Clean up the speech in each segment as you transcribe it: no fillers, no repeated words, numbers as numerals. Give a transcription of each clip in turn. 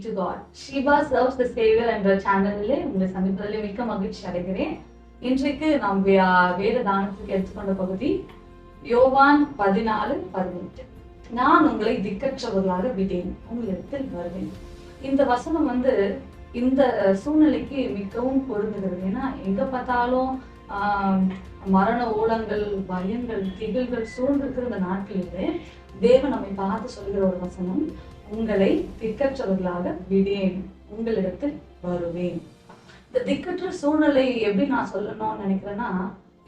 to God. Shiva serves the Savior என்ற சேனலில் உங்களை சந்திப்பதில் மிக்க மகிழ்ச்சி அடைகிறேன். இன்றைக்கு நாம் வேத தானத்துக்கு எடுத்துக்கொண்ட பகுதி யோவான் 14:18. நான் உங்களை திக்கற்றவர்களாக விடேன், உங்களிடத்தில் வருவேன். இந்த வசனம் இந்த சூழ்நிலைக்கு மிகவும் பொருந்துகிறது. ஏன்னா எங்க பார்த்தாலும் மரண ஓலங்கள், பயங்கள், திகில்கள் சூழ்ந்திருக்கிற இந்த நாட்களிலே தேவன் நம்மை பார்த்து சொல்கிற ஒரு வசனம், உங்களை திக்கற்றவர்களாக விடேன், உங்களிடத்தில் வருவேன். இந்த திக்கற்ற சூழ்நிலை எப்படி நான் சொல்லணும்னு நினைக்கிறேன்னா,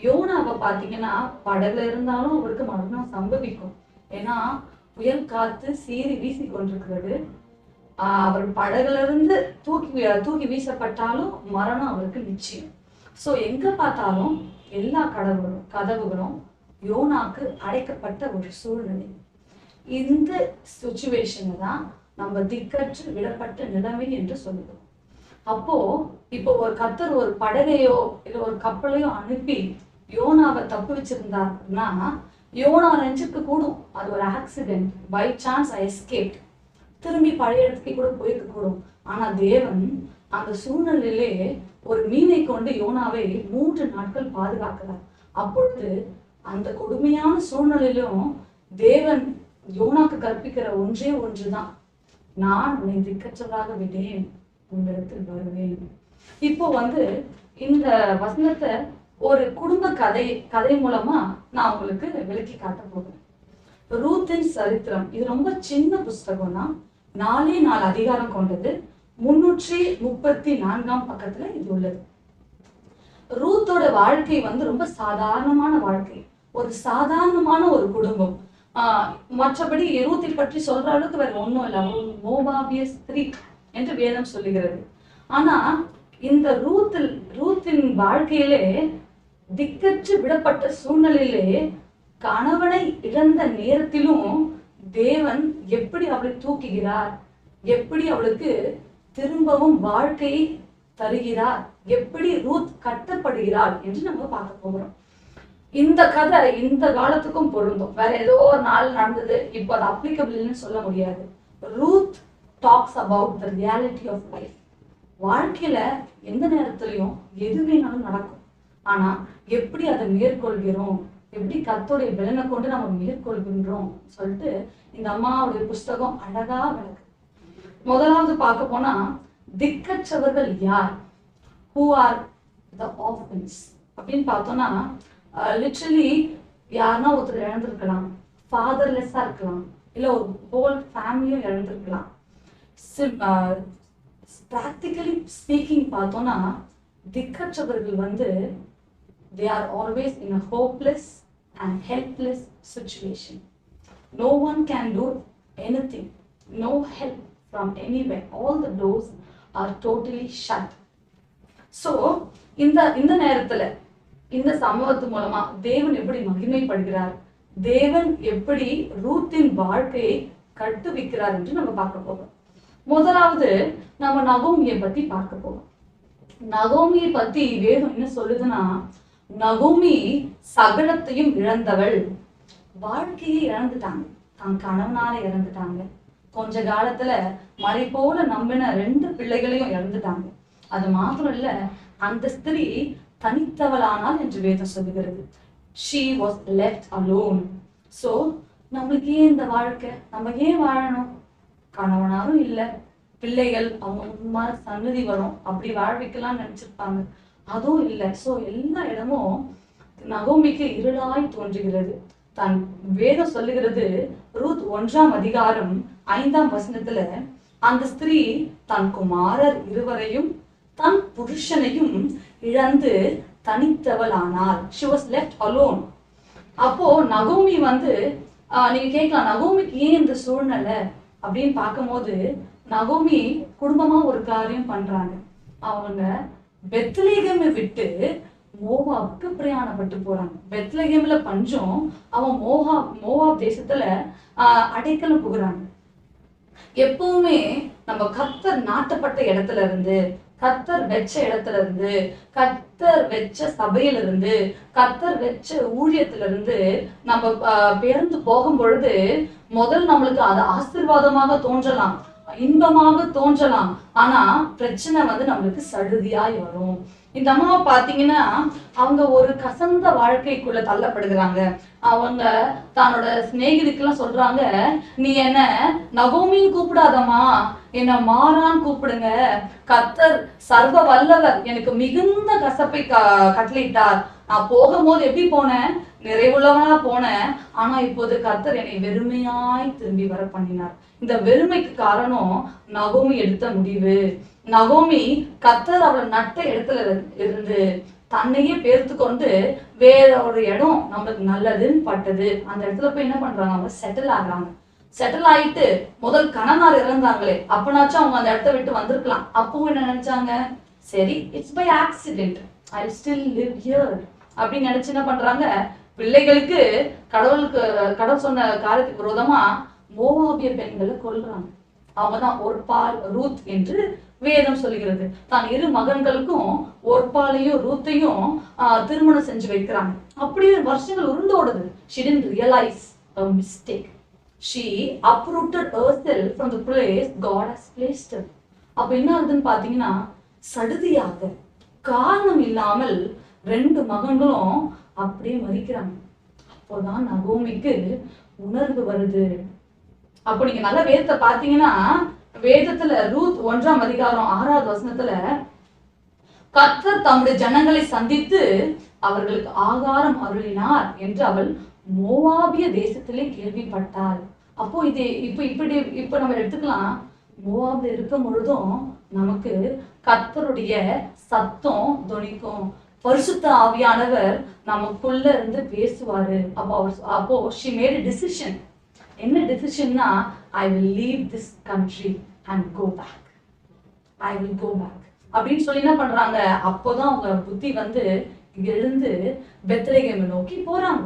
யோனாவை பார்த்தீங்கன்னா படகுல இருந்தாலும் அவருக்கு மரணம் சம்பவிக்கும். ஏன்னா புயல் காத்து சீறி வீசி கொண்டிருக்கிறது. அவர் படகுல இருந்து தூக்கி வீசப்பட்டாலும் மரணம் அவருக்கு நிச்சயம். ஸோ எங்க பார்த்தாலும் எல்லா கதவுகளும் யோனாக்கு அடைக்கப்பட்ட ஒரு சூழ்நிலை. இந்த சுச்சுவேஷனை தான் நம்ம திக்கற்று விடப்பட்ட நிலைமை என்று சொல்லுவோம். அப்போ இப்போ கர்த்தர் ஒரு படகையோ இல்லை ஒரு கப்பலையோ அனுப்பி யோனாவை தப்பு வச்சிருந்தாருன்னா யோனா நினைச்சிருக்க கூடும் அது ஒரு accident, by chance I escaped, திரும்பி பழைய இடத்துக்கு கூட போயிருக்க கூடும். ஆனா தேவன் அந்த சூழ்நிலையிலே ஒரு மீனை கொண்டு யோனாவை 3 நாட்கள் பாதுகாக்கிறார். அப்பொழுது அந்த கொடுமையான சூழ்நிலையிலும் தேவன் யோனாக்கு கற்பிக்கிற ஒன்றுதான், நான் உன்னை திக்கற்றவராக விடேன், உங்களிடத்தில் வருவேன். இப்போ இந்த வசனத்தை ஒரு குடும்ப கதை மூலமா நான் உங்களுக்கு விளக்கி காட்ட போகிறேன். ரூத்தின் சரித்திரம், இது ரொம்ப சின்ன புஸ்தகம் தான், 4 அதிகாரம் கொண்டது, 334 பக்கத்துல இது உள்ளது. ரூத்தோட வாழ்க்கை ரொம்ப சாதாரணமான வாழ்க்கை, ஒரு சாதாரணமான ஒரு குடும்பம். மற்றபடி ரூத்தை பற்றி சொல்ற அளவுக்கு வேற ஒன்றும் இல்லை, மோவாபிய ஸ்திரீ என்று வேதம் சொல்லுகிறது. ஆனா இந்த ரூத்தின் வாழ்க்கையிலே திக்கற்று விடப்பட்ட சூழ்நிலையிலே கணவனை இழந்த நேரத்திலும் தேவன் எப்படி அவளை தூக்குகிறார், எப்படி அவளுக்கு திரும்பவும் வாழ்க்கையை தருகிறார், எப்படி ரூத் கட்டப்படுகிறாள் என்று நம்ம பார்க்க போகிறோம். இந்த கதை இந்த காலத்துக்கும் பொருந்தும். வேற ஏதோ ஒரு நாள் நடந்தது இப்போ அது அப்ளிகபிள்னு சொல்ல முடியாது. Ruth talks about the reality of life. வாழ்க்கையில எந்த நேரத்திலையும் எது வேணாலும் நடக்கும். ஆனா எப்படி அதை மேற்கொள்கிறோம், எப்படி கர்த்தருடைய பலனை கொண்டு நம்ம மேற்கொள்கின்றோம் சொல்லிட்டு இந்த அம்மாவுடைய புஸ்தகம் அழகா விளக்கு. முதலாவது பார்க்க போனா, திக்கற்றவர்கள் யார்? Who are the orphans அப்படின்னு பார்த்தோம்னா, லிட்ரலி யாருன்னா ஒருத்தர் இழந்திருக்கலாம், ஃபாதர்லெஸ்ஸா இருக்கலாம், இல்லை ஒரு ஹோல் ஃபேமிலியும் இழந்திருக்கலாம். ப்ராக்டிக்கலி ஸ்பீக்கிங் பார்த்தோம்னா திக்கற்றவர்கள் they are always in a hopeless and helpless situation. No one can do anything, no help from anywhere, all the doors are totally shut. So இந்த நேரத்துல இந்த சம்பவத்து மூலமா தேவன் எப்படி மகிமைப்படுகிறார், தேவன் எப்படி ரூத்தின் வாழ்க்கையை கட்டுவிக்கிறார் என்று நம்ம பார்க்க போறோம். முதலாவது நம்ம நகோமியை பத்தி பார்க்க போறோம். நகோமியை பத்தி வேதம் என்ன சொல்லுதுன்னா, நகோமி சகலத்தையும் இழந்தவள், வாழ்க்கையை இழந்துட்டாங்க, தன் கணவனால இழந்துட்டாங்க, கொஞ்ச காலத்துல மலை போல நம்பின 2 பிள்ளைகளையும் இழந்துட்டாங்க. அது மாத்திரம் இல்ல, அந்த ஸ்திரீ தனித்தவளானால் என்று வேதம் சொல்லுகிறது. She was left alone. So நம்மளுக்கு ஏன் இந்த வாழ்க்கை, நம்ம ஏன் வாழணும்? கணவனாரும் இல்லை, பிள்ளைகள் அவங்க சன்னதி வரும் அப்படி வாழ்விக்கலாம்னு நினைச்சிருப்பாங்க, அதுவும் இல்லை. ஸோ எல்லா இடமும் நகோமிக்கு இருளாய் தோன்றுகிறது. தன் வேதம் சொல்லுகிறது, ரூத் 1 அதிகாரம் 5 வசனத்துல, அந்த ஸ்திரீ தன் குமாரர் 2 தன் புருஷனையும் இழந்து தனித்தவளானாள். She was left alone. அப்போ நகோமி நீங்க கேட்கலாம், நகோமிக்கு ஏன் இந்த சூழ்நிலை அப்படின்னு பார்க்கும்போது, நகோமி குடும்பமா ஒரு காரியம் பண்றாங்க. அவங்க பெத்லகேமை விட்டு மோவாவுக்கு பிரயாணப்பட்டு போறாங்க. பெத்லகேம்ல பஞ்சம், அவன் மோவாப் தேசத்துல அடைக்கலம் புகுறாங்க. எப்பவுமே நம்ம கர்த்தர் நாட்டப்பட்ட இடத்துல இருந்து, கர்த்தர் வெச்ச இடத்துல இருந்து, கர்த்தர் வெச்ச சபையில இருந்து, கர்த்தர் வெச்ச ஊழியத்துல இருந்து நம்ம பெயர்ந்து போகும் பொழுது முதல் நம்மளுக்கு அது ஆசீர்வாதமாக தோன்றலாம். இன்பமாக தோன்றலாம், ஆனா பிரச்சனை வந்து நம்மளுக்கு சடுதியாய் வரும். இந்த அம்மாவை பாத்தீங்கன்னா அவங்க ஒரு கசந்த வாழ்க்கைக்குள்ள தள்ளப்படுகிறாங்க. அவங்க தன்னோட சிநேகிதிக்கெல்லாம் சொல்றாங்க, நீ என்ன நகோமின்னு கூப்பிடாதம்மா, என்ன மாறான்னு கூப்பிடுங்க. கர்த்தர் சர்வ வல்லவர் எனக்கு மிகுந்த கசப்பை கட்டளையிட்டார். நான் போகும்போது எப்படி போனேன், நிறைவுள்ளவனா போனேன். ஆனா இப்போது கர்த்தர் என்னை வெறுமையாய் திரும்பி வர பண்ணினார். இந்த வெறுமைக்கு காரணம் நகோமி எடுத்த முடிவு. நகோமி கர்த்தர் அவளை நட்ட இடத்துல இருந்து தன்னையே பேர்த்து கொண்டு வேற ஒரு இடம் நம்மளுக்கு நல்லதுன்னு பட்டது. அந்த இடத்துல போய் என்ன பண்றாங்க, அவங்க செட்டில் ஆகுறாங்க. செட்டில் ஆயிட்டு முதல் கணவனார் இறந்தாங்களே, அப்பனாச்சும் அவங்க அந்த இடத்த விட்டு வந்திருக்கலாம். அப்பவும் என்ன நினைச்சாங்க, சரி it's by accident, I still live here அப்படின்னு நினைச்சு என்ன பண்றாங்க, பிள்ளைகளுக்கு கடவுள் சொன்ன காரியத்துக்கு விரோதமா மோவாபிய பெண்களை கொல்றாங்க. அவங்கதான் ஒர்பால் ரூத் என்று வேதம் சொல்லுகிறது. தான் இரு மகன்களுக்கும் ஒர்பாலையும் ரூத்தையும் திருமணம் செஞ்சு வைக்கிறாங்க. அப்படியே வருஷங்கள் உருண்டோடுது. She didn't realize a mistake. She uprooted herself from the place God has placed her. அப்ப என்ன ஆகுதுன்னு பாத்தீங்கன்னா, சடுதியாக காரணம் இல்லாமல் 2 மகன்களும் அப்படியே மறிக்கிறாங்க. அப்போதான் நகோமிக்கு உணர்வு வருது. அப்போ நீங்க நல்ல வேதத்தை பாத்தீங்கன்னா, வேதத்துல ரூத் 1ஆம் அதிகாரம் 6வது வசனத்துல கர்த்தர் தம்முடைய ஜனங்களை சந்தித்து அவர்களுக்கு ஆகாரம் அருளினார் என்று அவள் மோவாபிய தேசத்திலே கேள்விப்பட்டாள். அப்போ இது இப்ப நம்ம எடுத்துக்கலாம், மோவாபில் இருக்கும் பொழுதும் நமக்கு கர்த்தருடைய சத்தம் தொனிக்கும். பரிசுத்த ஆவியானவர் நமக்குள்ள இருந்து பேசுவாரு. அப்போ she made a decision. என்ன டிசிஷன்னா, I will leave this country and go back. I will go back அப்படின்னு சொல்லி என்ன பண்றாங்க, அப்போதான் அவங்க புத்தி வந்து இங்க இருந்து பெத்லகேமை நோக்கி போறாங்க.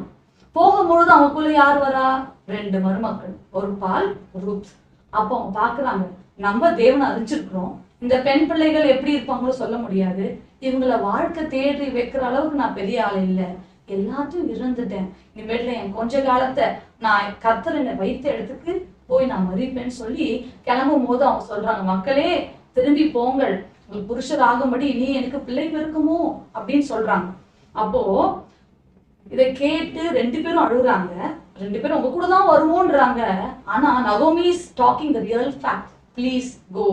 போகும்பொழுது அவங்களுக்குள்ள யார் வரா, 2 மருமக்கள், ஒர்பால் ரூத். அப்போ அவங்க பாக்குறாங்க, நம்ம தேவனை அறிஞ்சிருக்கிறோம், இந்த பெண் பிள்ளைகள் எப்படி இருப்பாங்களோ சொல்ல முடியாது, இவங்களை வாழ்க்கை தேடி வைக்கிற அளவுக்கு நான் பெரிய ஆள் இல்லை, எல்லாத்தையும் இறந்துட்டேன், இனிமேல என் கொஞ்ச காலத்தை நான் கர்த்தர் என்னை வைத்த இடத்துக்கு போய் நான் மறிப்பேன்னு சொல்லி கிளம்பும் போது அவங்க சொல்றாங்க, மக்களே திரும்பி போங்கள், உங்களுக்கு புருஷர் ஆகும்படி நீ எனக்கு பிள்ளை பெருக்குமோ அப்படின்னு சொல்றாங்க. அப்போ இதை கேட்டு 2 பேரும் அழுகுறாங்க. 2 பேரும் உங்க கூட தான் வருவோன்றாங்க. ஆனா நகோமி is talking the real fact. Please go,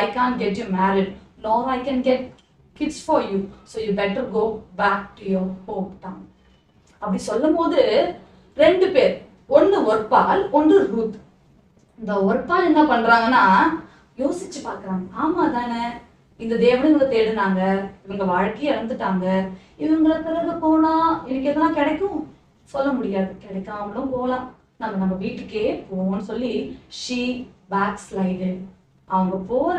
I can't get you married nor I can get kids for you, so you better go back to your hometown. அப்படி சொல்லும் போது 2 பேர், ஒன்னு ஒர்பால் ஒன்று ரூத். இந்த ஒர்பால் என்ன பண்றாங்கன்னா யோசிச்சு பாக்குறாங்க, ஆமா தானே இந்த தேவனை இவங்க தேடுனாங்க, இவங்க வாழ்க்கையை இழந்துட்டாங்க, இவங்களை பிறகு போனா எனக்கு எதனா கிடைக்கும் சொல்ல முடியாது, கிடைக்காமலும் போகலாம், நம்ம வீட்டுக்கே போவோம்னு சொல்லி she backslided. அவங்க போற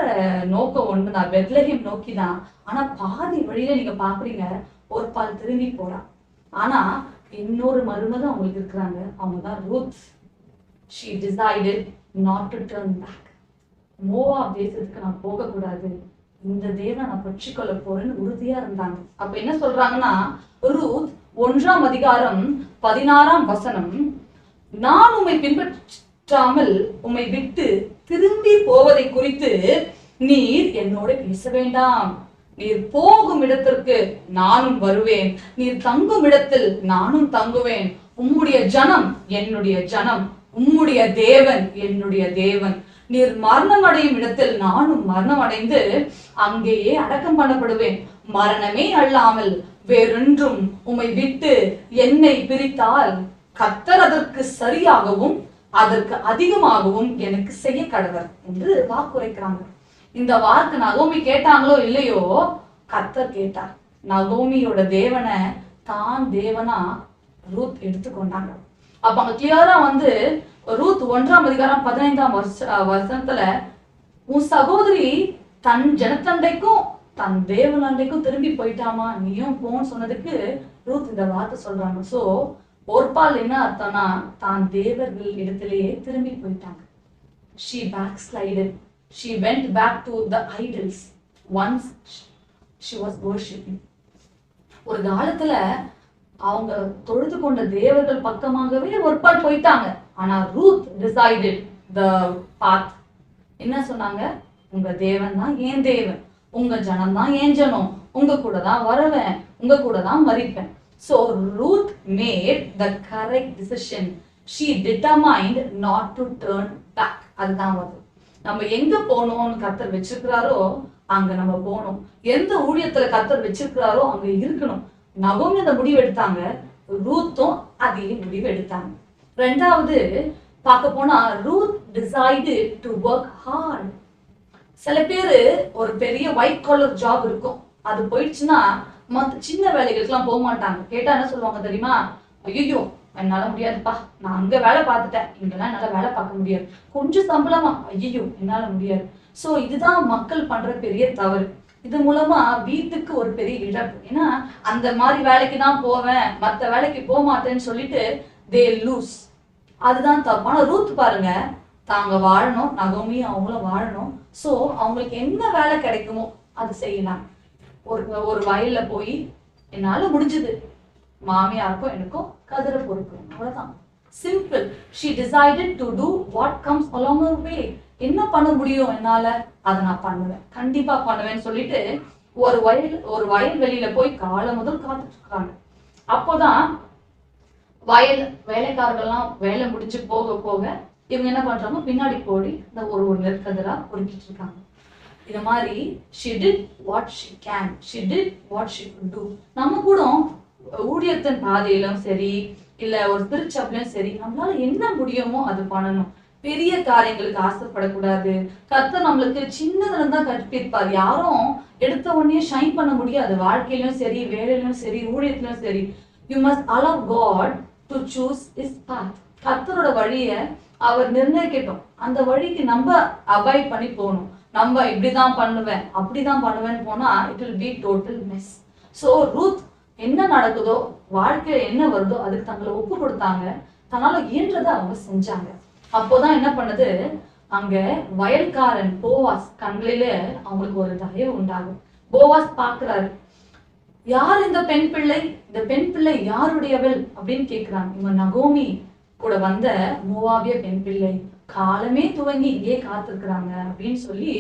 நோக்கம் ஒண்ணுதான், பெத்லகேம் நோக்கி தான். ஆனா பாதி வழியில நீங்க பாக்குறீங்க ஒர்பால் திரும்பி போறான். ஆனா இன்னொரு மருமகன் அவங்களுக்கு இருக்கிறாங்க, அவங்கதான் Ruth. she decided not to turn back. Moab தேசத்துக்கு நான் போக கூடாது, இந்த தேவனை நான் பற்றிக்கொள்ள போறேன்னு உறுதியா இருந்தாங்க. அப்ப என்ன சொல்றாங்கன்னா, ரூத் 1ஆம் அதிகாரம் 16ஆம் வசனம், நான் உம்மை பின்பற்றாமல் உம்மை விட்டு திரும்பி போவதை குறித்து நீர் என்னோட பேச வேண்டாம், நீர் போகும் இடத்திற்கு நானும் வருவேன், நீர் தங்கும் இடத்தில் நானும் தங்குவேன், உம்முடைய ஜனம் என்னுடைய ஜனம், உம்முடைய தேவன் என்னுடைய தேவன், நீர் மரணம் அடையும் இடத்தில் நானும் மரணம் அடைந்து அங்கேயே அடக்கம் பண்ணப்படுவேன், மரணமே அல்லாமல் வேறொன்றும் உம்மை விட்டு என்னை பிரித்தால் கர்த்தர் அதற்கு சரியாகவும் அதற்கு அதிகமாகவும் எனக்கு செய்ய கடவர் என்று வாக்குரைக்கிறாங்க. இந்த வாக்கு நகோமி கேட்டாங்களோ இல்லையோ, கர்த்தர் கேட்டார். நகோமியோட தேவனை தான் தேவனா ரூத் எடுத்துக்கொண்டாங்க. அப்ப அங்க கிளியரா வந்து ரூத் 1ஆம் அதிகாரம் 15ஆம் வசனத்துல, உன் சகோதரி தன் ஜனத்தண்டைக்கும் தன் தேவனண்டைக்கும் திரும்பி போயிட்டாமா, நீயும் போன்னு சொன்னதுக்கு ரூத் இந்த வார்த்தை சொல்றாங்க. சோ ஒர்பால் என்ன அர்த்தம்னா, தான் தேவர்கள் இடத்திலேயே திரும்பி போயிட்டாங்க. she backslided. She went back to the idols once she was worshiping. ஒரு காலத்துல அவங்க தொழுது கொண்ட தேவர்கள் பக்கமாகவே ஒர்பால் போயிட்டாங்க. ஆனா ரூத் decided the path என்ன சொன்னாங்க? உங்க தேவன் தான் ஏன் தேவன், உங்க ஜனம் தான் ஏன் ஜனம், உங்க கூட தான் வருவேன், உங்க கூட தான் மறிப்பேன். So Ruth made the correct decision. She determined not to turn back. அதுதான் வருது. நம்ம எங்க போகணும்னு கர்த்தர் வச்சிருக்கிறாரோ அங்க நம்ம போகணும். எந்த ஊழியத்துல கர்த்தர் வச்சிருக்கிறாரோ அங்க இருக்கணும். நகோமி அந்த முடிவு எடுத்தாங்க, ரூத்தும் அதே முடிவு எடுத்தாங்க. ரெண்டாவது பார்க்க போனா Ruth decided to work hard. சில பேரு ஒரு பெரிய ஒயிட் காலர் ஜாப் இருக்கும், அது போயிடுச்சுன்னா மற்ற சின்ன வேலைகளுக்கெல்லாம் போக மாட்டாங்க. கேட்டா என்ன சொல்லுவாங்க தெரியுமா? ஐயோ என்னால முடியாதுப்பா, நான் அங்க வேலை பார்த்துட்டேன், இங்கெல்லாம் என்னால வேலை பார்க்க முடியாது, கொஞ்சம் சம்பளமா, ஐயோ என்னால முடியாது. சோ இதுதான் மக்கள் பண்ற பெரிய தவறு. இது மூலமா வீட்டுக்கு ஒரு பெரிய இழப்பு. ஏன்னா அந்த மாதிரி வேலைக்கு தான் போவேன், மற்ற வேலைக்கு போக மாட்டேன்னு சொல்லிட்டு தே லூஸ். அதுதான் தப்பு. ஆனா ரூத் பாருங்க, தாங்க வாழணும், நகோமியும் அவங்களும் வாழணும். சோ அவங்களுக்கு என்ன வேலை கிடைக்குமோ அது செய்யலாம். ஒரு வயல்ல போய் என்னால முடிஞ்சது, மாமியாருக்கும் எனக்கும் கதிரை பொறுக்கணும், அவ்வளவுதான். Simple. She decided to do what comes along her way. என்ன பண்ண முடியும் என்னால, அதை நான் பண்ணுவேன், கண்டிப்பா பண்ணுவேன்னு சொல்லிட்டு ஒரு வயல் வெளியில போய் காலம் முதல் காத்துட்டு இருக்காங்க. அப்போதான் வயல் வேலைக்காரர்கள்லாம் வேலை முடிச்சு போக போக இவங்க என்ன பண்றாங்க, பின்னாடி போடி இந்த ஒரு நெற்கதிரா பொறுக்கிட்டு இருக்காங்க. இந்த மாதிரி she did what she can, she did what she could do. நம்ம கூட ஊழியத்தின் பாதையிலும் சரி இல்ல ஒரு திருச்சபையிலும் சரி நம்மளால என்ன முடியுமோ அது பண்ணணும். பெரிய காரியங்களுக்கு ஆசைப்படக்கூடாது. கர்த்தர் நம்மளுக்கு சின்னதுல தான் கற்பிப்பார். யாரும் எடுத்த உடனே ஷைன் பண்ண முடியாது. வாழ்க்கையிலும் சரி, வேலையிலும் சரி, ஊழியத்திலும் சரி. You must allow God to choose his path. கர்த்தரோட வழிய அவர் நிர்ணயிக்கட்டும், அந்த வழிக்கு நம்ம அவாய்ட் பண்ணி போகணும். நம்ம இப்படிதான் பண்ணுவேன் அப்படிதான் பண்ணுவேன்னு போனா it will be total mess. So Ruth என்ன நடக்குதோ வாழ்க்கையில என்ன வருதோ அதுக்கு தங்களை ஒப்பு கொடுத்தாங்க, தன்னால இயன்றதை அவங்க செஞ்சாங்க. அப்போதான் என்ன பண்ணுது, அங்க வயல்காரன் போவாஸ் கண்களில அவங்களுக்கு ஒரு தயவு உண்டாகும். போவாஸ் பாக்குறாரு, யார் இந்த பெண் பிள்ளை, இந்த பெண் பிள்ளை யாருடையவள் அப்படின்னு கேக்குறாங்க. இவன் நகோமி கூட வந்த மோவாபிய பெண் பிள்ளை, காலமே துவங்கி இங்கே காத்திருக்கிறாங்க அப்படின்னு சொல்லி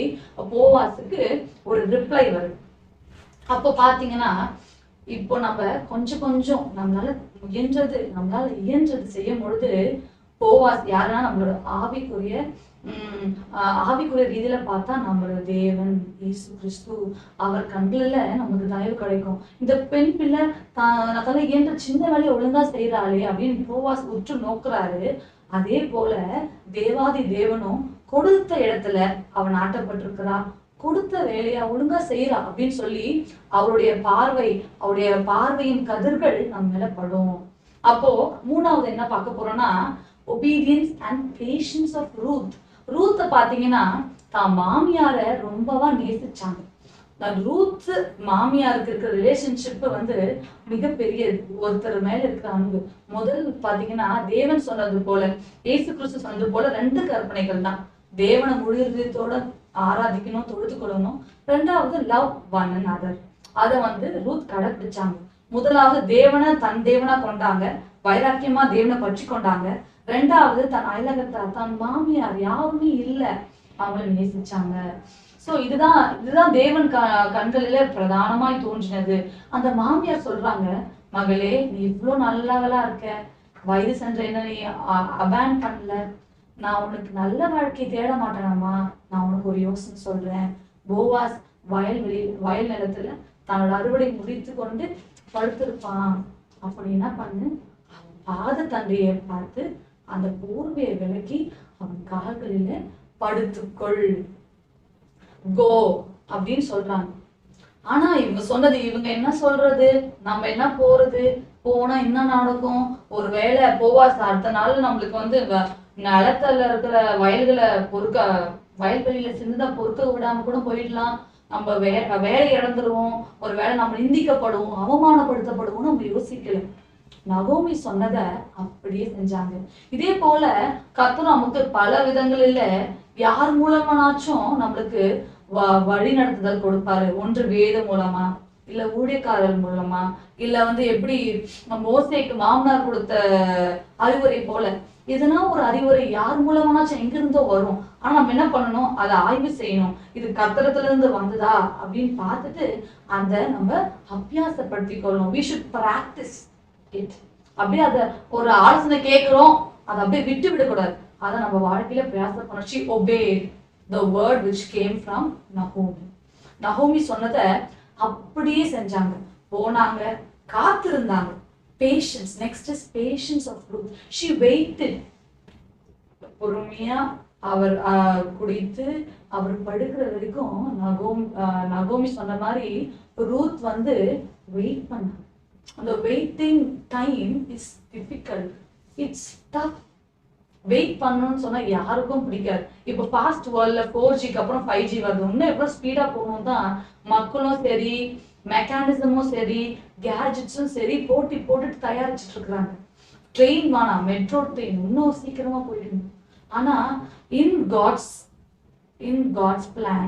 போவாஸுக்கு ஒரு ரிப்ளை வருது. அப்போ பாத்தீங்கன்னா இப்போ நம்ம கொஞ்சம் கொஞ்சம் நம்மளால இயன்றது செய்யும் பொழுது போவாஸ் யாருன்னா நம்மளோட ஆவிக்குரிய ரீதியில பார்த்தா நம்மளோட தேவன் இயேசு கிறிஸ்து, அவர் கண்ணுல நமக்கு தயவு கிடைக்கும். இந்த பெண் பிள்ளை தலை இயன்ற சின்ன வேலையை ஒழுங்கா செய்யறாளே அப்படின்னு போவாஸ் உற்று நோக்குறாரு. அதே போல தேவாதி தேவனும் கொடுத்த இடத்துல அவன் ஆட்டப்பட்டிருக்கிறா, கொடுத்த வேலையா ஒழுங்கா செய்யறா அப்படின்னு சொல்லி அவருடைய பார்வையின் கதிர்கள் நம்ம மேல படும். அப்போ மூணாவது என்ன பார்க்க போறோம்னா obedience and patience of Ruth. ரூத்தை பாத்தீங்கன்னா தான் மாமியார ரொம்பவா நேசிச்சாங்க. ரூத் மாமியாருக்கு இருக்கிற ரிலேஷன்ஷிப் மிகப்பெரிய ஒருத்தர் மேல இருக்கிற அன்பு. முதல் பாத்தீங்கன்னா தேவன் சொன்னது போல, இயேசு கிறிஸ்து சொன்னது போல 2 கற்பனைகள் தான். தேவனை முழு இதயத்தோட ஆராதிக்கணும், தொழுது கொள்ளணும். ரெண்டாவது லவ் ஒன் அனதர். அதை ரூத் கடைபிடிச்சாங்க. முதலாவது தேவனை தன் தேவனா கொண்டாங்க, வைராக்கியமா தேவனை பற்றி கொண்டாங்க. ரெண்டாவது தன் அயலகத்தை, தன் மாமியார் யாருமே இல்லை அவங்களை நேசிச்சாங்க. சோ இதுதான் தேவன் கண்களில பிரதானமாய் தோன்றினது. அந்த மாமியார் சொல்றாங்க, மகளே நீ இவ்வளவு நல்லவளா இருக்க, வயது சென்ற என்ன நீ அபேன் பண்ணல, நான் உனக்கு நல்ல வாழ்க்கையை தேட மாட்டேனாமா, நான் உனக்கு ஒரு யோசனை சொல்றேன். போவாஸ் வயல் நிலத்துல தன்னோட அறுவடை முடித்து கொண்டு படுத்திருப்பான். அப்படி என்ன பண்ணு, அவன் பாத தந்தையை பார்த்து அந்த போர்வையை விலக்கி அவன் கால்களில படுத்துக்கொள், கோ அப்படின்னு சொல்றாங்க. ஆனா இவங்க சொன்னது, இவங்க என்ன சொல்றது, நம்ம என்ன போறது, போனா என்ன நடக்கும், ஒரு வேலை போவாஸ் அடுத்த நாள் நம்மளுக்கு நிலத்துல இருக்கிற வயல்வெளியில சின்னதா பொறுக்க விடாம கூட போயிடலாம், நம்ம வேலை இழந்துருவோம், ஒரு வேலை நம்ம நிந்திக்கப்படுவோம், அவமானப்படுத்தப்படுவோம் நம்ம யோசிக்கல. நகோமி சொன்னதை அப்படியே செஞ்சாங்க. இதே போல கர்த்தர் நமக்கு பல விதங்களில யார் மூலமானாச்சும் நம்மளுக்கு வழி நடத்துதல் கொடுப்பாரு. ஒன்று வேத மூலமா, இல்ல ஊழியக்காரர் மூலமா, இல்ல எப்படி மோசேக்கு மாமனார் கொடுத்த அறிவுரை போல எதுனா ஒரு அறிவுரை யார் மூலமாச்சும் எங்க இருந்தோ வரும். ஆனா நம்ம என்ன பண்ணணும், அதை ஆய்வு செய்யணும். இது கத்திரத்துல இருந்து வந்ததா அப்படின்னு பார்த்துட்டு அதை நம்ம அபியாசப்படுத்திக் கொள்ளணும். we should practice it. அப்படியே அதை ஒரு ஆலோசனை கேட்கிறோம், அதை அப்படியே விட்டு விடக்கூடாது. அதை நம்ம வாழ்க்கையில பிரயாசம் பண்ணணும். she obeyed the word which came from Naomi. நகோமி சொன்னதை அப்படியே செஞ்சாங்க, போனாங்க, காத்திருந்தாங்க. patience. Next is patience of Ruth. she waited. பொறுமையா அவர் குடித்து அவர் படுக்கிற வரைக்கும் நகோமி சொன்ன மாதிரி ரூத் வந்து வெயிட் பண்ணாங்க. அந்த waiting time is difficult, it's tough. Wait பண்ணணும்னு சொன்னா யாருக்கும் பிடிக்காது. இப்போ ஃபாஸ்ட் வேர்ல்ட்ல 4Gக்கு அப்புறம் 5G வருது. இன்னும் எவ்வளவு ஸ்பீடா போகணும் தான் மக்களும் சரி, மெக்கானிசமும் சரி, கேட்ஜெட்ஸும் சரி போட்டி போட்டுட்டு தயாரிச்சுட்டு இருக்கிறாங்க. ட்ரெயின் வேணாம், மெட்ரோ ட்ரெயின் இன்னும் சீக்கிரமா போயிடுங்க. ஆனா in God's plan,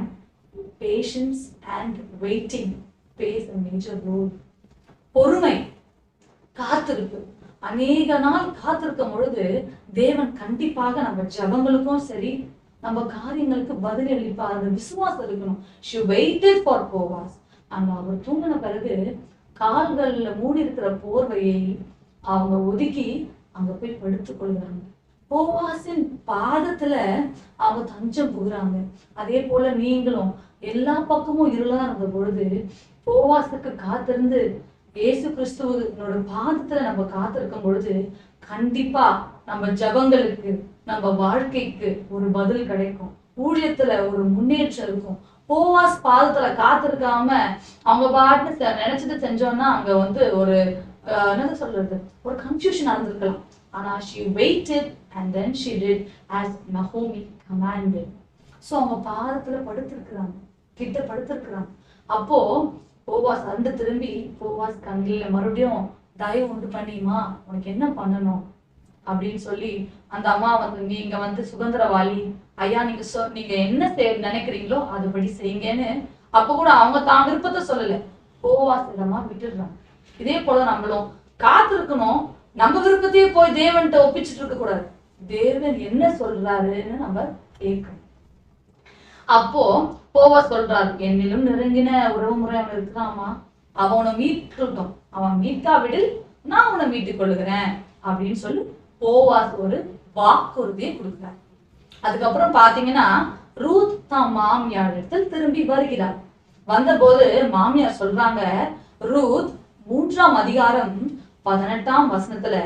patience and waiting plays a major role. பொறுமை, காத்திருப்பு. அநேக நாள் காத்திருக்கும் பொழுது தேவன் கண்டிப்பாக நம்ம ஜபங்களுக்கும் சரி, நம்ம காரியங்களுக்கு பதில் அளிப்பார். அந்த விசுவாசம் இருக்கணும். she waited for Boaz. அங்க அவர் தூங்கின பிறகு கால்கள்ல மூடி இருக்கிற போர்வையை அவங்க ஒதுக்கி அங்க போய் படுத்துக் கொள்கிறாங்க. போவாசின் பாதத்துல அவங்க தஞ்சம் புகுறாங்க. அதே போல நீங்களும் எல்லா பக்கமும் இருளா இருந்த பொழுது போவாசுக்கு காத்திருந்து இயேசு கிறிஸ்துவோட பாதத்துல நம்ம காத்திருக்கும் பொழுது கண்டிப்பா நம்ம ஜபங்களுக்கு, நம்ம வாழ்க்கைக்கு ஒரு பதில் கிடைக்கும். ஊழியத்துல ஒரு முன்னேற்றம் இருக்கும். போவாஸ் பாதத்துல காத்திருக்காம அவங்க பாட்டு நினைச்சிட்டு செஞ்சோம்னா அங்க வந்து ஒரு என்ன சொல்றது, ஒரு கன்ஃபியூஷன் நடந்திருக்கலாம். ஆனா she waited and then she did as Naomi commanded. So அவங்க பாதத்துல படுத்திருக்கிறாங்க, கிட்ட படுத்திருக்கிறாங்க. அப்போ போவாஸ் வந்து திரும்பி போவாஸ் கண்ணில மறுபடியும் தயவு உண்டு பண்ணிமா, உனக்கு என்ன பண்ணணும் அப்படின்னு சொல்லி அந்த அம்மா வந்து, நீங்க வந்து சுதந்திரவாளி ஐயா, நீங்க என்ன நினைக்கிறீங்களோ அதுபடி செய்யுங்கன்னு அப்ப கூட அவங்க தான் விருப்பத்தை சொல்லல, போவாஸ் இடமா விட்டுடுறாங்க. இதே போல நம்மளும் காத்திருக்கணும். நம்ம விருப்பத்தையே போய் தேவன்கிட்ட ஒப்பிச்சுட்டு இருக்க கூடாது. தேவன் என்ன சொல்றாருன்னு நம்ம கேட்கணும். அப்போ போவா சொல்றாரு, என்னிலும் நெருங்கின உறவு முறை அவன் இருக்கிறாமா, அவனை மீட்கட்டும், அவன் மீட்காவிடில் நான் அவனை மீட்டுக் கொள்ளுகிறேன் அப்படின்னு சொல்லி போவாஸ் ஒரு வாக்குறுதியை கொடுக்கிறார். அதுக்கப்புறம் பாத்தீங்கன்னா ரூத் தான் மாமியாரிடத்தில் திரும்பி வருகிறார். வந்த போது மாமியார் சொல்றாங்க, ரூத் 3ஆம் அதிகாரம் 18ஆம் வசனத்துல,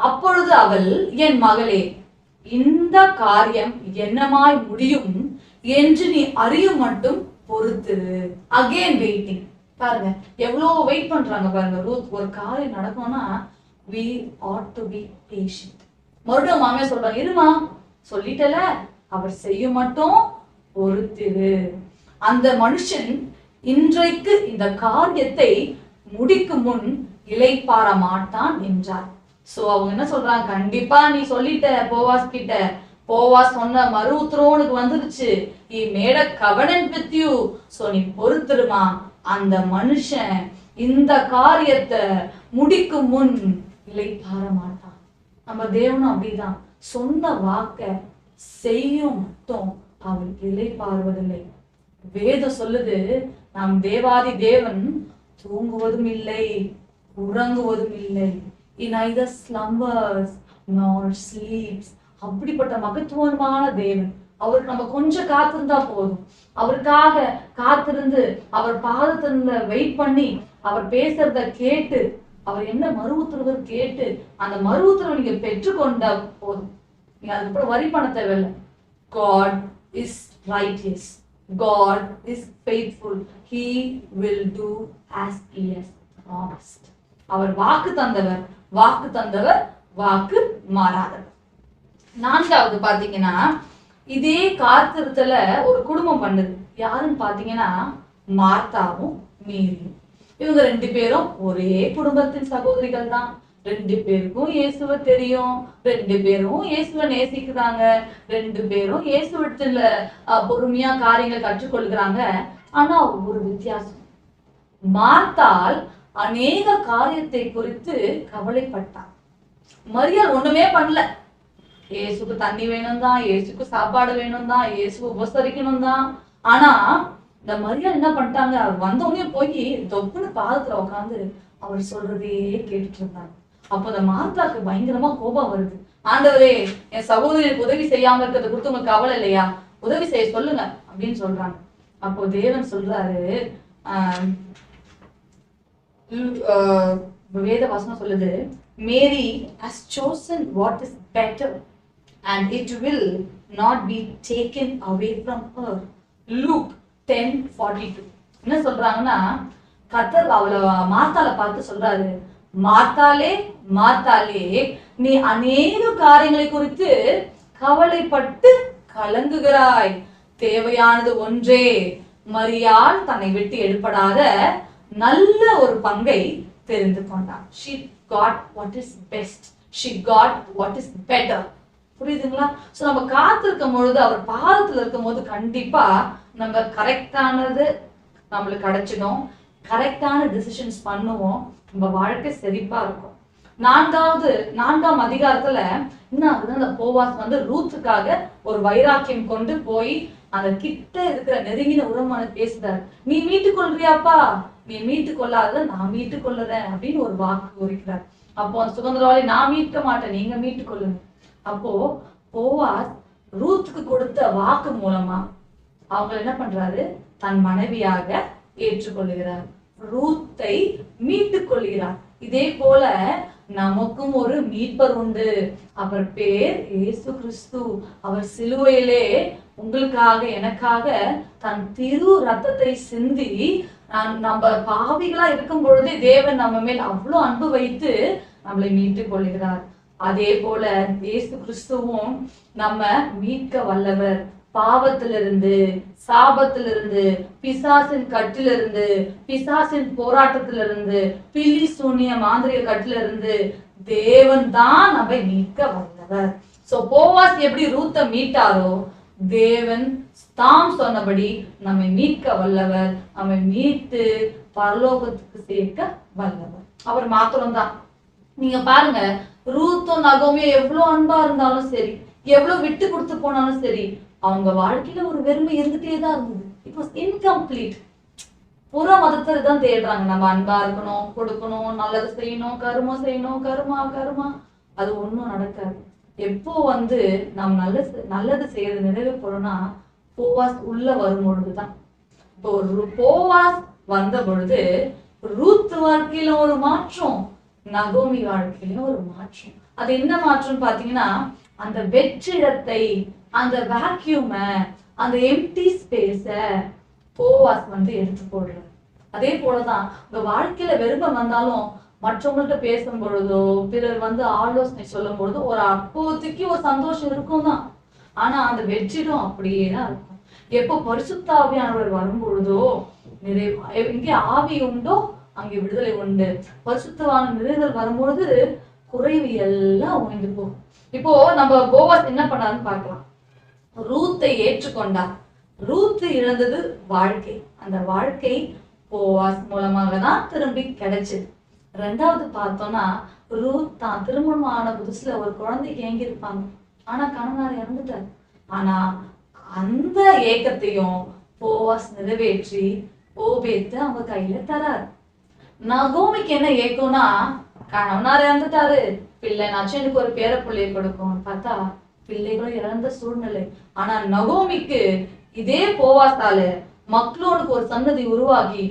அப்பொழுது அவள், என் மகளே, இந்த காரியம் என்னமாய் முடியும் என்று நீ அறியும் மட்டும் பொறுத்திரு. Again waiting. பாருங்க எவ்வளவு வெயிட் பண்றாங்க பாருங்க. ரூத் ஒரு காரியம் நடக்கணும்னா we ought to be patient. மறுபடியும் மாமியார் சொல்றாங்க, இருமா சொல்லிட்டல, அவர் செய்யும் மட்டும் பொறுத்திரு. அந்த மனுஷன் இன்றைக்கு இந்த காரியத்தை முடிக்கும் முன் இளைப்பாற மாட்டான் என்றார். சோ அவங்க என்ன சொல்றாங்க, கண்டிப்பா நீ சொல்லிட்ட போவாஸ் கிட்ட, போவாஸ் சொன்ன மறு உத்தரவுக்கு வந்துருச்சு, he made a covenant with you, so நீ பொறுத்துருமா, அந்த மனுஷன் இந்த காரியத்தை முடிக்கும் முன் இளைப்பாற மாட்டான். நம்ம தேவனும் அப்படிதான், சொன்ன வாக்க செய்யும் மட்டும் அவன் இளைப்பாறுவதில்லை. வேதம் சொல்லுது, நம் தேவாதி தேவன் தூங்குவதும் இல்லை, உறங்குவதும் இல்லை. He neither slumbers nor sleeps. அப்படிப்பட்ட மகத்துவமான தேவன். அவருக்கு நம்ம கொஞ்சம் காத்திருந்தா போதும். அவருக்காக காத்திருந்து அவர் பாதத்துல வெயிட் பண்ணி அவர் பேசுறத கேட்டு அவர் என்ன மறு உத்தரவு கேட்டு அந்த மறு உத்தரவை நீங்க பெற்றுக்கொண்ட போதும். நீங்க அதுக்கப்புறம் வரி பண்ண தேவையில்லை. God is righteous. God is faithful. He will do as he has promised. அவர் வாக்கு தந்தவர், வாக்கு தந்தவர், வாக்கு மாறாதவர். 4வது பாத்தீங்கன்னா இதே காத்திருத்தல ஒரு குடும்பம் பண்ணுது. யாருன்னு பாத்தீங்கன்னா மார்த்தாவும் மேரியும். இவங்க 2 பேரும் ஒரே குடும்பத்தின் சகோதரிகள் தான். 2 பேருக்கும் இயேசுவை தெரியும், 2 பேரும் இயேசுவை நேசிக்கிறாங்க, 2 பேரும் இயேசுவிடத்துல பொறுமையா காரியங்கள் கற்றுக்கொள்கிறாங்க. ஆனா ஒரு வித்தியாசம், மார்த்தாள் அநேக காரியத்தை குறித்து கவலைப்பட்டார். மரியாள் ஒண்ணுமே பண்ணல. இயேசுக்கு தண்ணி வேணும் தான், இயேசுக்கு சாப்பாடு வேணும் தான், இயேசு உபசரிக்கணும் தான். ஆனா இந்த மரியாள் என்ன பண்ணிட்டாங்க, அவர் வந்தோடனே போய் தொப்புன்னு பாதத்துல உட்காந்து அவர் சொல்றதே கேட்டுட்டு இருந்தாங்க. அப்போ அந்த மார்த்தாக்கு பயங்கரமா கோபம் வருது. ஆண்டவரே, என் சகோதரிக்கு உதவி செய்யாம இருக்கிறத குறித்து உங்களுக்கு கவலை இல்லையா? உதவி செய்ய சொல்லுங்க அப்படின்னு சொல்றாங்க. அப்போ தேவன் சொல்றாரு, வேத வசனம் சொல்லுது, மேரி has chosen what is better and it will not be taken away from her. Luke 10:42. என்ன சொல்றாங்கன்னா, கர்த்தர் அவளை மார்த்தாளை பார்த்து சொல்றாரு, மார்த்தாளே மார்த்தாளே, நீ அநேக காரியங்களை குறித்து கவலைப்பட்டு கலங்குகிறாய், தேவையானது ஒன்றே. மரியாள் தன்னை விட்டு எடுப்படாத நல்ல ஒரு பங்கை தெரிந்து கொண்டான். She got what is best. She got what is better. புரியுதுங்களா? சோ நம்ம காத்திருக்கும் பொழுது, அவர் பாதத்துல இருக்கும் போது கண்டிப்பா நம்ம கரெக்டானது நம்மளுக்கு கிடைச்சிடும். கரெக்டான டிசிஷன்ஸ் பண்ணுவோம். நம்ம வாழ்க்கை செழிப்பா இருக்கும். 4ஆம் அதிகாரத்துல என்ன ஆகுது, அந்த போவாஸ் வந்து ரூத்துக்காக ஒரு வைராக்கியம் கொண்டு போய் அந்த கிட்ட இருக்கிற நெருங்கின உறவான பேசுறாரு. நீ மீட்டுக் கொள்றியாப்பா, நீ மீட்டுக் கொள்ளாத, நான் மீட்டுக் கொள்ளுறேன் அப்படின்னு ஒரு வாக்கு குறிக்கிறார். அப்போ அந்த சுதந்திரவாளி, நான் மீட்க மாட்டேன், நீங்க மீட்டுக் கொள்ளுங்க. அப்போ போவாஸ் ரூத்துக்கு கொடுத்த வாக்கு மூலமா அவங்க என்ன பண்றாரு, தன் மனைவியாக ஏற்றுக்கொள்கிறார், ரூத்தை மீட்டுக் கொள்கிறார். இதே போல நமக்கும் ஒரு மீட்பர் உண்டு. அவர் பேர் இயேசு கிறிஸ்து. அவர் சிலுவையிலே உங்களுக்காக எனக்காக தன் திரு ரத்தத்தை சிந்தி, நம்ம பாவிகளா இருக்கும் பொழுதே தேவன் நம்ம மேல் அவ்வளவு அன்பு வைத்து நம்மளை மீட்டுக் கொள்கிறார். அதே போல இயேசு கிறிஸ்துவும் நம்ம மீட்க வல்லவர். பாவத்திலிருந்து, சாபத்திலிருந்து, பிசாசின் கட்டிலிருந்து, பிசாசின் போராட்டத்திலிருந்து, பில்லி சூனிய மாந்திரிக கட்டிலிருந்து தேவன் தான் நம்மை மீட்க வல்லவர். சோ போவாஸ் எப்படி ரூத்தை மீட்டாரோ, தேவன் தாம் சொன்னபடி நம்மை மீட்க வல்லவர். நம்மை மீட்டு பரலோகத்துக்கு சேர்க்க வல்லவர். அவர் மாத்திரம்தான். நீங்க பாருங்க, ரூத்தும் நகோமியும் எவ்வளவு அன்பா இருந்தாலும் சரி, எவ்வளவு விட்டு கொடுத்து போனாலும் சரி, அவங்க வாழ்க்கையில ஒரு வெறுமை இருந்துட்டே தான் இருந்தது. It was incomplete. புற மதத்தை தான் தேடுறாங்க. நம்ம அன்பா இருக்கணும், கொடுக்கணும், நல்லது செய்யணும், கருமம் செய்யணும், கருமா கருமா. அது ஒண்ணும் நடக்காது. எப்போ வந்து நாம் நல்லது செய்யறது நிறைவு போறோம்னா, போவாஸ் உள்ள வரும் பொழுதுதான். இப்போ போவாஸ் வந்த பொழுது ரூத் வாழ்க்கையில ஒரு மாற்றம், நகோமி வாழ்க்கையிலும் ஒரு மாற்றம். அது என்ன மாற்றம் பாத்தீங்கன்னா, அந்த வெற்றிடத்தை, அந்த வேக்யூம, அந்த எம்டி ஸ்பேஸ போவாஸ் வந்து எடுத்து போடுறாரு. அதே போலதான் உங்க வாழ்க்கையில வெறுப்பம் வந்தாலும் மற்றவங்கள்ட்ட பேசும் பொழுதோ, பிறர் வந்து ஆலோசனை சொல்லும் பொழுதோ ஒரு அப்போதைக்கு ஒரு சந்தோஷம் இருக்கும் தான். ஆனா அந்த வெற்றிடம் அப்படியே தான் இருக்கும். எப்போ பரிசுத்த ஆவியானவர் வரும் பொழுதோ எங்கே ஆவி உண்டோ அங்கே விடுதலை உண்டு. பரிசுத்தவான நிறைதல் வரும்பொழுது குறைவு எல்லாம் ஓய்ந்து போகும். இப்போ நம்ம போவாஸ் என்ன பண்ணாருன்னு பார்க்கலாம். ரூத்தை ஏற்றுக்கொண்டார். ரூத்து இழந்தது வாழ்க்கை. அந்த வாழ்க்கை போவாஸ் மூலமாக தான் திரும்பி கிடைச்சது. ரெண்டாவது பார்த்தோம்னா, ரூத் தான் திருமணம் ஆன புதுசுல ஒரு குழந்தைக்கு ஏங்கி இருப்பாங்க. ஆனா கணவனார் இறந்துட்டார். ஆனா அந்த ஏக்கத்தையும் போவாஸ் நிறைவேற்றி ஓபேத்து அவங்க கையில தரார். நகோமிக்கு என்ன ஏக்கம்னா, கணவனார் இறந்துட்டாரு, பிள்ளைனாச்சும் எனக்கு ஒரு பேர பிள்ளையை கொடுக்கும் பார்த்தா பிள்ளைகளும் இறந்த சூழ்நிலை. ஆனா நகோமிக்கு இதே போவாசால மக்ளோனுக்கு ஒரு சன்னதி உருவாகி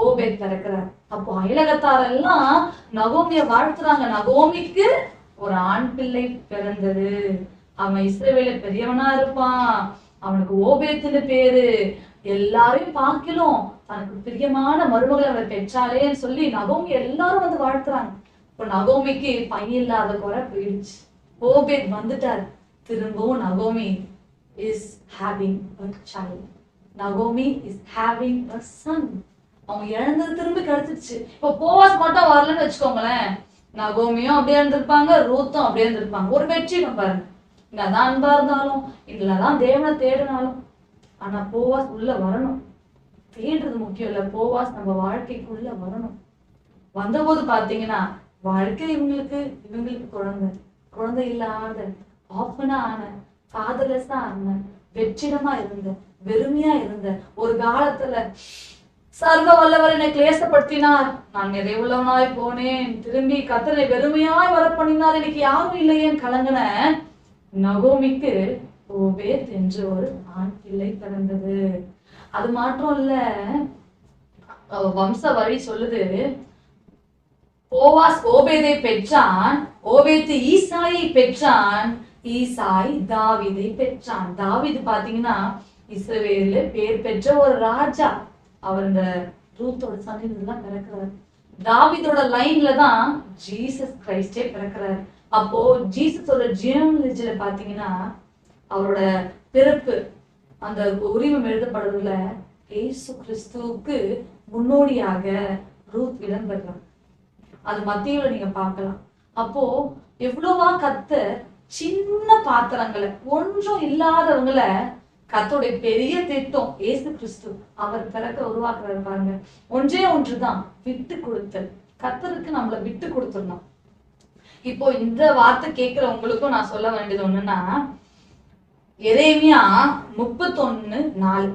ஓபேத் பிறக்கிறார். அப்போ அயலகத்தாரெல்லாம் நகோமிய வாழ்த்துறாங்க. நகோமிக்கு ஒரு ஆண் பிள்ளை பிறந்தது, அவன் இஸ்ரவேல பெரியவனா இருப்பான், அவனுக்கு ஓபேத்துன்னு பேரு, எல்லாரையும் பார்க்கலும் தனக்கு பிரியமான மருமகளை அவர் பெற்றாலேன்னு சொல்லி நகோமி எல்லாரும் வந்து வாழ்த்துறாங்க. இப்போ நகோமிக்கு பையன் இல்லாத குறை போயிடுச்சு. ஓபேத் வந்துட்டார். திரும்பவும் நகோமி is having a child. நகோமி is having a son. அவங்க இழந்தது திரும்பி கிடைச்சிருச்சு. இப்போ போவாஸ் மட்டும் வரலன்னு வச்சுக்கோங்களேன், நகோமியும் அப்படியே இருந்திருப்பாங்க, ரூத்தும் அப்படியே இருந்திருப்பாங்க. ஒரு வெற்றிடம் பாருங்க. என்னதான் அன்பா இருந்தாலும், இல்லதான் தேவனை தேடினாலும், ஆனா போவாஸ் உள்ள வரணும். தேடுறது முக்கியம் இல்ல, போவாஸ் நம்ம வாழ்க்கைக்குள்ள வரணும். வந்தபோது பாத்தீங்கன்னா வாழ்க்கை இவங்களுக்கு குழந்தை இல்லாத ஆஃபனா ஆன, ஃபாதர்லெஸ்ஸா ஆன, வெற்றிடமா இருந்த, வெறுமையா இருந்த ஒரு காலத்துல சர்வ வல்லவர் என்னை கிளேசப்படுத்தினார், நான் நிறைவுள்ளவனாய் போனேன், திரும்பி கர்த்தரை வெறுமையாய் வர பண்ணினார், எனக்கு யாரும் இல்லையே கலங்கின நகோமிக்கு ஓபேத் என்று ஒரு ஆண் பிள்ளை பிறந்தது. அது மாத்திரம் இல்ல, வம்ச வழி சொல்லுது, போவாஸ் ஓபேதை பெற்றான், ஓபேத்து ஈசாயை பெற்றான், ஈசாய் தாவீதை பெற்றான். தாவீது பாத்தீங்கன்னா இஸ்ரவேல்ல பேர் பெற்ற ஒரு ராஜா. அவர் இந்த ரூத்தோட சந்ததியில்தான் பிறக்கிறார். தாவீதோட லைன்ல தான் ஜீசஸ் கிரைஸ்டே பிறக்கிறார். அப்போ ஜீசஸோட ஜியாலஜில பாத்தீங்கன்னா அவரோட பிறப்பு அந்த உரிமம் எழுதப்படுறதுல இயேசு கிறிஸ்துவுக்கு முன்னோடியாக ரூத் இடம்பெறார். அது மத்தியில நீங்க பார்க்கலாம். அப்போ எவ்வளவா கர்த்தர் சின்ன பாத்திரங்களை, ஒன்றும் இல்லாதவங்களை கர்த்தருடைய பெரிய திட்டம் இயேசு கிறிஸ்து அவர் பிறக்க உருவாக்குறாரு பாருங்க. ஒன்றே ஒன்றுதான், விட்டு கொடுத்தல். கர்த்தருக்கு நம்மளை விட்டு கொடுத்துடணும். இப்போ இந்த வார்த்தை கேட்கிற உங்களுக்கும் நான் சொல்ல வேண்டியது ஒண்ணுன்னா, எரேமியா 31:4,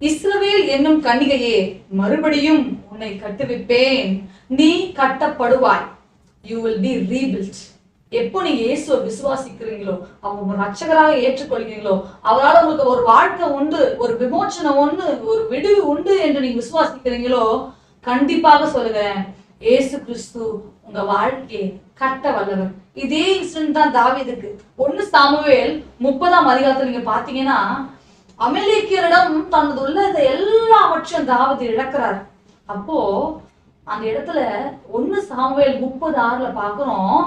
இஸ்ரவேல் என்னும் கன்னிகையே, மறுபடியும் உன்னை கட்டுவிப்பேன், நீ கட்டப்படுவாய். You will be rebuilt. எப்போ நீங்க இயேசுவை விசுவாசிக்கிறீங்களோ, அவங்க ரட்சகராக ஏற்றுக்கொள்கிறீங்களோ, அவரால் உங்களுக்கு ஒரு வாழ்க்கை உண்டு, ஒரு விமோச்சனம் உண்டு, ஒரு விடுவி உண்டு என்று நீங்க விசுவாசிக்கிறீங்களோ, கண்டிப்பாக சொல்லுகிறேன், இயேசு கிறிஸ்து உங்க வாழ்க்கையை கட்ட வல்லவர். இதே இன்சிடென்ட் தான் தாவீதுக்கு. 1 சாமுவேல் 30ஆம் அதிகாரத்துல நீங்க பாத்தீங்கன்னா, அமலேக்கியரிடம் தனது உள்ளதை எல்லாவற்றையும் தாவீது இழக்கிறார். அப்போ அந்த இடத்துல 1 சாமுவேல் 30:6 பாக்குறோம்,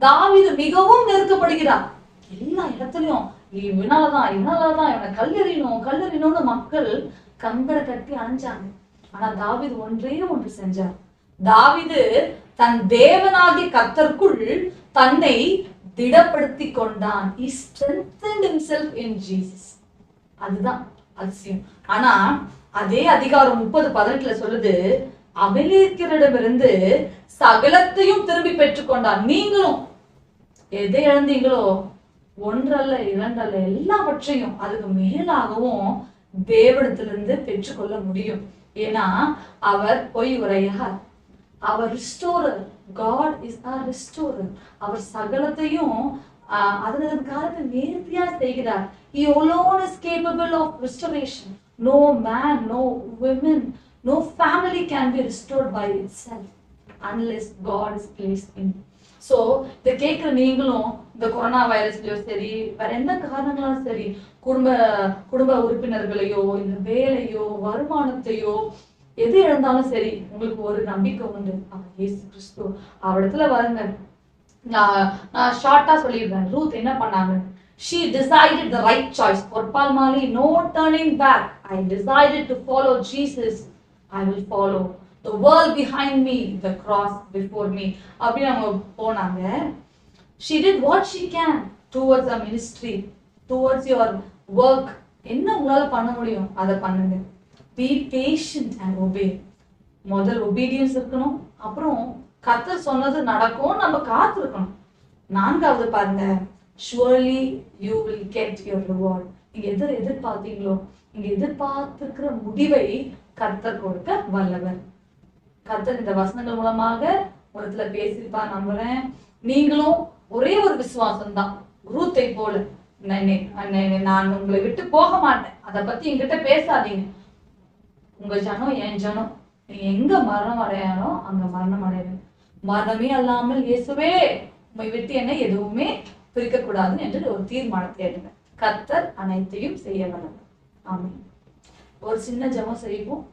தாவீது மிகவும் நெருக்கப்படுகிறார். எல்லா இடத்துலயும் இவனாலதான் இவனை கல்லெறியணும்னு மக்கள் கங்கரை கட்டி அணைஞ்சாங்க. ஆனா தாவீது ஒன்றே ஒன்று செஞ்சார். தாவீது தன் தேவனாகிய கர்த்தருக்குள் தன்னை திடப்படுத்தி கொண்டான். He strengthened himself in Jesus. அதுதான் அதிசயம். ஆனா அதே அதிகாரம் 30:18 சொல்லுது, அமலேக்கியரிடமிருந்து சகலத்தையும் திரும்பி பெற்றுக்கொண்டான். நீங்களும் எதை இழந்தீங்களோ, ஒன்றல்ல இரண்டல்ல எல்லாவற்றையும் அதுக்கு மேலாகவும் தேவனிடத்திலிருந்து பெற்றுக்கொள்ள முடியும். ஏன்னா அவர் பொய் உரையார், அவர் ரிஸ்டோரர். God is our restorer. அவர் சகலத்தையும் அதன் காலத்தை நேர்த்தியா செய்கிறார். He alone is capable of restoration. No man, no women, no family can be restored by itself unless God is placed in. So இதை கேட்கிற நீங்களும் இந்த கொரோனா வைரஸ்லயோ சரி, வேற எந்த காரணங்களாலும் சரி, குடும்ப உறுப்பினர்களையோ, இந்த வேலையோ, வருமானத்தையோ, எது இழந்தாலும் சரி, உங்களுக்கு ஒரு நம்பிக்கை உண்டு, அவர் இயேசு கிறிஸ்து. அவரிடத்துல வருங்க. நான் ஷார்ட்டா சொல்லிடுறேன். ரூத் என்ன பண்ணாங்க? She decided the right choice. பொற்பால் மாலை, no turning back. I decided to follow Jesus. I will follow the world behind me, the cross before me. அப்படி அவங்க போனாங்க. She did what she can towards a ministry, towards your work. என்ன உங்களால பண்ண முடியும் அதை பண்ணுங்க. Be patient and obey. முதல் obedience இருக்கணும், அப்புறம் கர்த்தர் சொன்னது நடக்கும், நம்ம காத்திருக்கணும். 4வது பாருங்க, surely you will get your reward. நீங்க எதிர்பார்த்தீங்களோ, நீங்க எதிர்பார்த்திருக்கிற முடிவை கர்த்தர் கொடுக்க வல்லவர். கர்த்தர் இந்த வசனங்கள் மூலமாக உலகத்துல பேசியிருப்பா நம்புறேன். நீங்களும் ஒரே ஒரு விசுவாசம் தான், ரூத்தை போல, நான் உங்களை விட்டு போக மாட்டேன், அதை பத்தி என்கிட்ட பேசாதீங்க, உங்க ஜனம் என் ஜனம், நீ எங்க மரணம் அடையானோ அங்க மரணம் அடையணும், மரணமே அல்லாமல் இயேசுவே உண்மை விட்டு என்ன எதுவுமே பிரிக்க கூடாதுன்னு என்று ஒரு தீர்மானத்தை எடுங்க. கர்த்தர் அனைத்தையும் செய்ய வல்லவர். ஆமென். ஒரு சின்ன ஜெபம் செய்வோம்.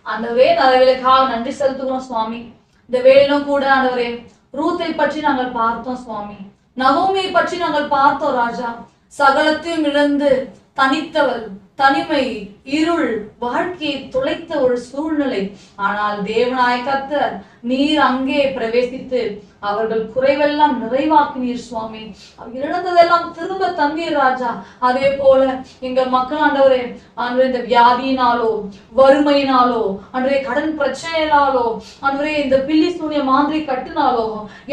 ஆண்டவரே, வேலைக்காக நன்றி செலுத்துகிறோம் சுவாமி. இந்த வேலையிலும் கூட ஆண்டவரே, ரூத்தை பற்றி நாங்கள் பார்த்தோம் சுவாமி, நகோமியை பற்றி நாங்கள் பார்த்தோம் ராஜா. சகலத்தையும் இழந்து தனித்தவள், தனிமை, இருள், வாழ்க்கையை துளைத்த ஒரு சூழ்நிலை. ஆனால் தேவனாய கர்த்தர் நீர் அங்கே பிரவேசித்து அவர்கள் குறைவெல்லாம் நிறைவாக்கினீர் சுவாமி. இழந்ததெல்லாம் திரும்ப தந்தீர் ராஜா. அதே போல எங்க மக்கள் ஆண்டவரே, ஆண்டவரே இந்த வியாதியினாலோ வறுமையினாலோ அன்றைய கடன் பிரச்சனையினாலோ அன்றைய இந்த பில்லி சூனிய மாந்திரி கட்டுனாலோ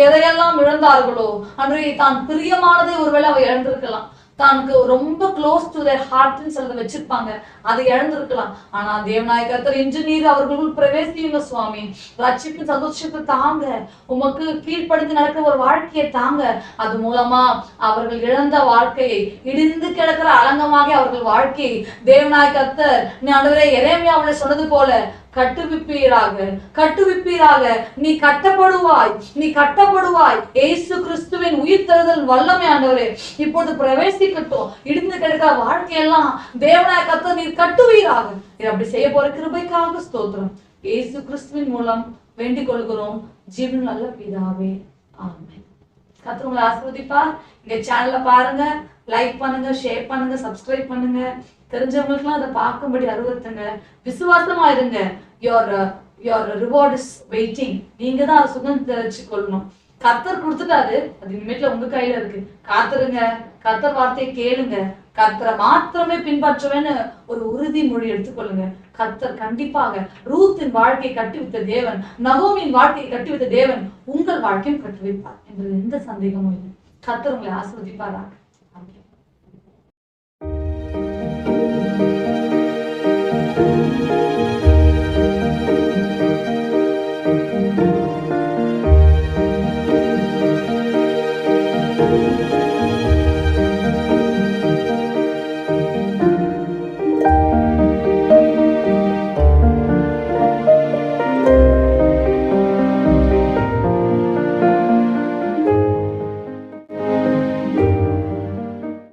எதையெல்லாம் இழந்தார்களோ அன்றைய தான் பிரியமானதை ஒருவேளை அவ இழந்திருக்கலாம். தனக்கு ரொம்ப க்ளோஸ் டு தேர் ஹார்ட்னு சிலதை வச்சிருப்பாங்க, அதை இழந்திருக்கலாம். ஆனா தேவநாய கர்த்தர் இன்ஜினியர் அவர்களுக்குள் பிரவேசியுங்க சுவாமி. ரட்சிப்பு சந்தோஷத்தை தாங்க, உமக்கு கீழ்ப்படுத்தி நடக்கிற ஒரு வாழ்க்கையை தாங்க. அது மூலமா அவர்கள் இழந்த வாழ்க்கையை, இடிந்து கிடக்கிற அலங்கமாக அவர்கள் வாழ்க்கையை தேவநாய கர்த்தர் ஆண்டவரே எரேமியாவுல சொன்னது போல கட்டுவிப்பீராக, கட்டுவிப்பீராக. நீ கட்டப்படுவாய், நீ கட்டப்படுவாய். இயேசு கிறிஸ்துவின் உயிர் தருதல் வல்லமை ஆண்டவரே இப்போது பிரவேசிக்கட்டும். இடிந்து கிடக்கிற வாழ்க்கையெல்லாம் தேவனாய கர்த்தர் நீர் கட்டுவீராக. அப்படி செய்ய போற கிருபைக்காக ஸ்தோத்திரம். இயேசு கிறிஸ்துவின் மூலம் வேண்டிக் கொள்கிறோம் ஜீவன் நல்ல பிதாவே, ஆமென். கர்த்தர் உங்களை ஆசீர்வதிப்பார். இந்த சேனலை பாருங்க, லைக் பண்ணுங்க, ஷேர் பண்ணுங்க, சப்ஸ்கிரைப் பண்ணுங்க. தெரிஞ்சவங்களுக்குலாம் அதை பார்க்கும்படி அறிவுறுத்துங்க. விசுவாசமா இருங்க. your reward is waiting. நீங்க தான் அதை சுதந்திரிச்சு கொள்ளணும். கர்த்தர் கொடுத்துட்டாரு, அது இனிமேட்ல உங்க கையில இருக்கு. காத்துருங்க, கர்த்தர் வார்த்தையை கேளுங்க, கர்த்தரை மாத்திரமே பின்பற்றுவேன்னு ஒரு உறுதிமொழி எடுத்துக்கொள்ளுங்க. கர்த்தர் கண்டிப்பாக ரூத்தின் வாழ்க்கையை கட்டிவித்த தேவன், நகோமியின் வாழ்க்கையை கட்டிவித்த தேவன் உங்கள் வாழ்க்கையும் கட்டி வைப்பார் என்பது எந்த சந்தேகமும் இல்லை. கர்த்தர் உங்களை ஆசீர்வதிப்பாராக.